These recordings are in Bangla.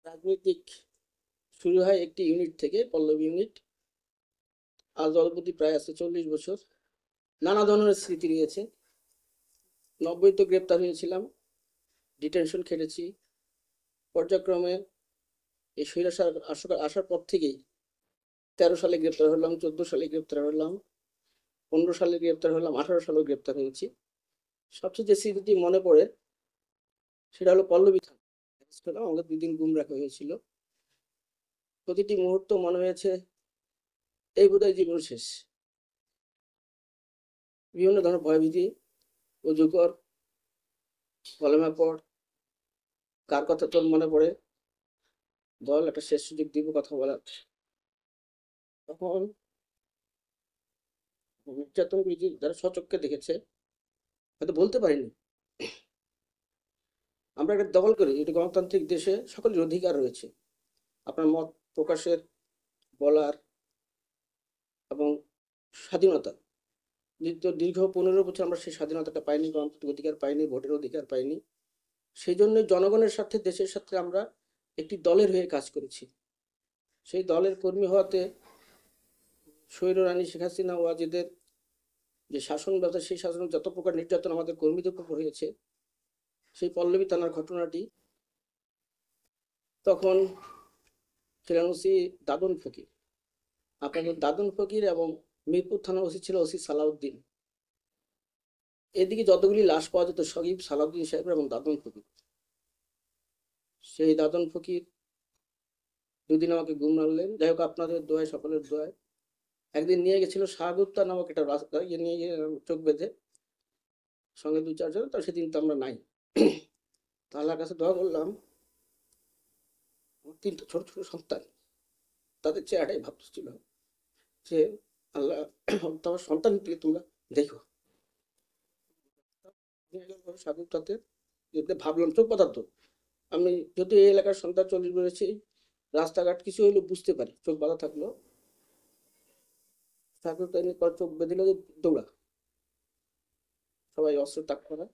রাজনৈতিক শুরু হয় একটি ইউনিট থেকে, পল্লবী ইউনিট। আজ দলপতি প্রায় আছে 40 বছর। নানা ধরনের স্মৃতি রয়েছে। 90 গ্রেপ্তার হয়েছিলাম, ডিটেনশন খেটেছি। পর্যায়ক্রমে এই স্বৈরাচার আসার পর থেকেই 13 সালে গ্রেপ্তার হলাম, 14 সালে গ্রেপ্তার হলাম, 15 সালে গ্রেপ্তার হলাম, 18 সালেও গ্রেপ্তার হয়েছি। সবচেয়ে যে স্মৃতিটি মনে পড়ে সেটা হলো পল্লবী থানা। আমাকে 2 দিন গুম রাখা হয়েছিল। প্রতিটি মুহূর্ত মনে হয়েছে এই বোধহয় জীবন শেষ। বিভিন্ন ধরনের ভয়ভীতি, অজুকর, কলেমা পড়, কার কথা তোর মনে পড়ে, দল একটা শেষ সুযোগ দিব কথা বলার। তখন নির্যাতন যারা সচক্ষে দেখেছে হয়তো বলতে পারিনি। আমরা একটা দখল করি, এটা গণতান্ত্রিক দেশে সকলের অধিকার রয়েছে আপনার মত প্রকাশের, বলার এবং স্বাধীনতা। দীর্ঘ 15 বছর আমরা সেই স্বাধীনতাটা পাইনি, গণতান্ত্রিক অধিকার পাইনি, ভোটের অধিকার পাইনি। সেই জন্য জনগণের সাথে, দেশের সাথে আমরা একটি দলের হয়ে কাজ করেছি। সেই দলের কর্মী হওয়াতে স্বৈররানী শেখ হাসিনা ওয়াজেদের যে শাসন ব্যবস্থা, সেই শাসন যত প্রকার নির্যাতন আমাদের কর্মীদের উপর হয়েছে, সেই পল্লবী থানার ঘটনাটি তখন ছিলেন ওসি দাদন ফকির। আপনাদের দাদন ফকির এবং মিরপুর থানা ওসি ছিল ওসি সালাউদ্দিন। এদিকে যতগুলি লাশ পাওয়া যেত সগীব, সালাউদ্দিন সাহেব এবং দাদন ফকির। সেই দাদন ফকির 2 দিন আমাকে গুম রাখলেন। যাই হোক, আপনাদের দোয়ায়, সকলের দোয়ায় একদিন নিয়ে গেছিল শাহগুপ্তা নামক একটা রাস্তা, নিয়ে গিয়ে চোখ বেঁধে, সঙ্গে 2-4 জন। তো সেদিন তো আমরা নাই। তো আল্লাহর কাছে দোয়া করলাম, 3টা ছোট ছোট সন্তান, তাদের চেহারাটাই ভাবছিল যে আল্লাহ তোমার সন্তান দিয়ে তোমরা দেখো। শাহগুপ্তাতে যেতে ভাবলাম, চোখ বাঁধা তো আমি, যদি এই এলাকার সন্তান 40 বেড়েছি, রাস্তাঘাট কিছু হইলে বুঝতে পারি, চোখ বাঁধা থাকলো। শাহগুপ্তা চোখ বেঁধিল, দৌড়া, সবাই অস্ত্র তাক করা।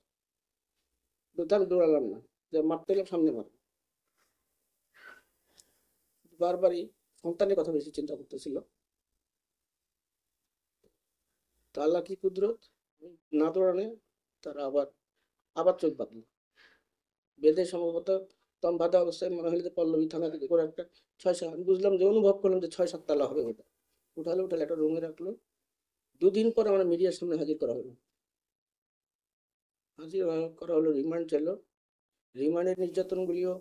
আমি দৌড়ালাম না, যে মারতে এলাম সামনে মার। বারবারই সন্তানের কথা বেশি চিন্তা করতেছিল। তো আল্লাহ কি কুদরত, না দৌড়ানে তারা আবার আবার চোখ বাঁধলো। বেঁধে সম্ভবত দম বাঁধা অবস্থায় মনে হলো যে পল্লবী থানা থেকে করে একটা 6-7, আমি বুঝলাম যে, অনুভব করলাম যে 6-7 তালা হবে ওটা। উঠালে একটা রুমে রাখলো। 2 দিন পর আমার মিডিয়ার সামনে হাজির করা হলো। হাজির করা হলো, রিমান্ড চাইলো। রিমান্ডের নির্যাতনগুলিও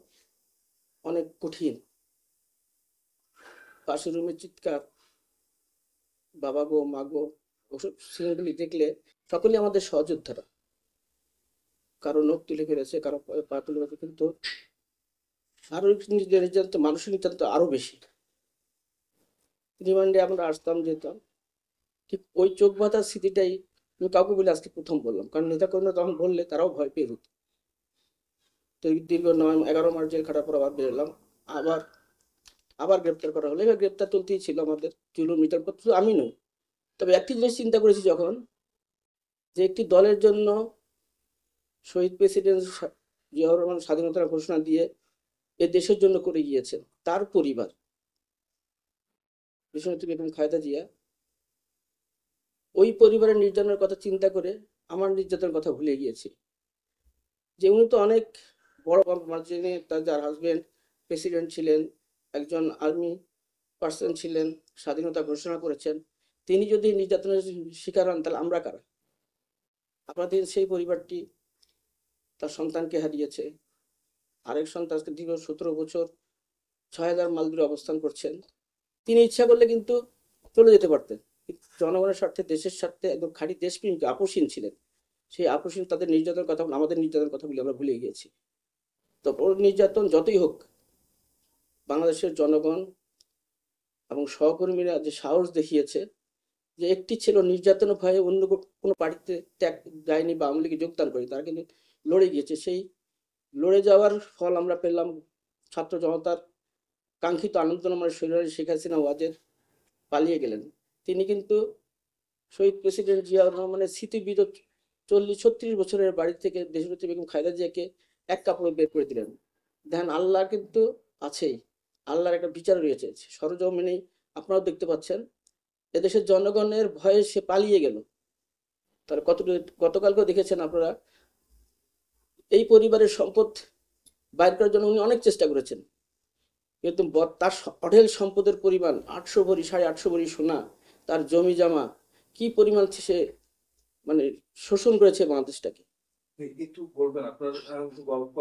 অনেক কঠিন। পাশের রুমে চিৎকার, বাবা গো, মা গো, ওসব সিনগুলি দেখলে সকলে আমাদের সহযোদ্ধারা। কারো নখ তুলে ফেলেছে, কারো পা তুলে ফেলেছে, কিন্তু শারীরিক নির্যাতন, মানসিক নির্যাতন আরো বেশি। রিমান্ডে আমরা আসতাম, যেতাম, ঠিক ওই চোখ বাঁধার স্মৃতিটাই আমি কাউকে বলে আজকে প্রথম বললাম, কারণ নেতাকর্মীরা তখন বললে তারাও ভয় পেয়ে যেত। তো দীর্ঘ 11 মাস জেল খাটার পর আবার বেরোলাম। আবার আবার গ্রেপ্তার করা হলো। এবার গ্রেপ্তার চলতেই ছিল আমাদের, জুলুম নির্যাতন করতে আমি নই। তবে একটি জিনিস চিন্তা করেছি যখন, যে একটি দলের জন্য শহীদ প্রেসিডেন্ট জিয়াউর রহমান স্বাধীনতার ঘোষণা দিয়ে এ দেশের জন্য করে গিয়েছেন, তার পরিবার দেশনেত্রী বেগম খালেদা জিয়া, ওই পরিবারের নির্যাতনের কথা চিন্তা করে আমার নির্যাতনের কথা ভুলে গিয়েছি। যে উনি তো অনেক বড়, যিনি যার হাজবেন্ড প্রেসিডেন্ট ছিলেন, একজন আর্মি পার্সন ছিলেন, স্বাধীনতা ঘোষণা করেছেন, তিনি যদি নির্যাতনের শিকার হন তাহলে আমরা কারা? আপনাদের সেই পরিবারটি তার সন্তানকে হারিয়েছে। আরেক সন্তান দীর্ঘ 17 বছর 6000 মাইল দূরে অবস্থান করছেন। তিনি ইচ্ছা করলে কিন্তু চলে যেতে পারতেন, জনগণের স্বার্থে, দেশের স্বার্থে একদম খাঁটি দেশপ্রেমিক আপসীন ছিলেন। সেই আপসীন তাদের নির্যাতনের কথা, আমাদের নির্যাতনের কথা বলে আমরা ভুলে গিয়েছি। তো নির্যাতন যতই হোক, বাংলাদেশের জনগণ এবং সহকর্মীরা যে সাহস দেখিয়েছে, যে একটি ছিল নির্যাতন ভয়ে অন্য কোনো পার্টিতে ত্যাগ যায়নি বা আওয়ামী লীগে যোগদান করি, তারা কিন্তু লড়ে গিয়েছে। সেই লড়ে যাওয়ার ফল আমরা পেলাম, ছাত্র জনতার কাঙ্ক্ষিত আনন্দনামার শরীরে শেখ হাসিনা ওয়াজেদ পালিয়ে গেলেন। তিনি কিন্তু শহীদ প্রেসিডেন্ট জিয়াউর রহমানের স্মৃতিবিদ 36 বছরের বাড়ি থেকে দেশনেত্রী বেগম খালেদা জিয়াকে এক কাপড়ে বের করে দিলেন। দেখেন, আল্লাহ কিন্তু আছেই, আল্লাহর একটা বিচার রয়েছে সরজমিনেই আপনারাও দেখতে পাচ্ছেন। এদেশের জনগণের ভয়ে সে পালিয়ে গেল। তার গতকালকেও দেখেছেন আপনারা, এই পরিবারের সম্পদ বাইর করার জন্য উনি অনেক চেষ্টা করেছেন, কিন্তু তার অঢেল সম্পদের পরিমাণ 800 ভরি 850 ভরি সোনা, তার জমি জমা, কি পরিমাণ সে মানে শোষণ করেছে বাংলাদেশটাকে। একটু বলবেন আপনার গল্প